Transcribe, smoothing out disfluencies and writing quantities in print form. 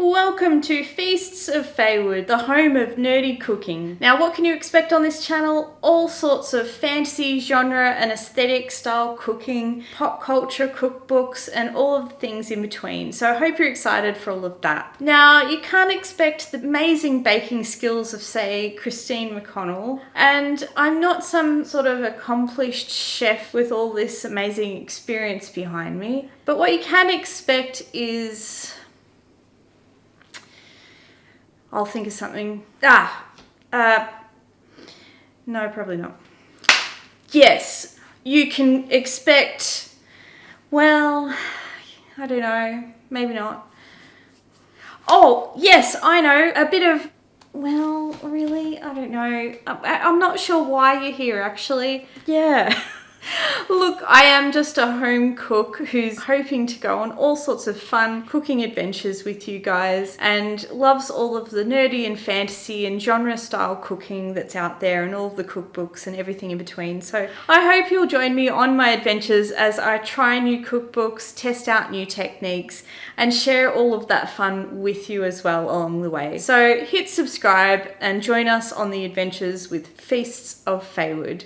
Welcome to Feasts of Faewood, the home of nerdy cooking. Now, what can you expect on this channel? All sorts of fantasy, genre and aesthetic style cooking, pop culture cookbooks, and all of the things in between. So I hope you're excited for all of that. Now, you can't expect the amazing baking skills of, say, Christine McConnell, and I'm not some sort of accomplished chef with all this amazing experience behind me. But what you can expect is... I'll think of something. No, probably not. Yes, you can expect, well, I don't know, maybe not. Oh, yes, I know, a bit of, well, really, I don't know. I'm not sure why you're here, actually. Yeah. Look, I am just a home cook who's hoping to go on all sorts of fun cooking adventures with you guys and loves all of the nerdy and fantasy and genre style cooking that's out there and all of the cookbooks and everything in between. So I hope you'll join me on my adventures as I try new cookbooks, test out new techniques, and share all of that fun with you as well along the way. So hit subscribe and join us on the adventures with Feasts of Faewood.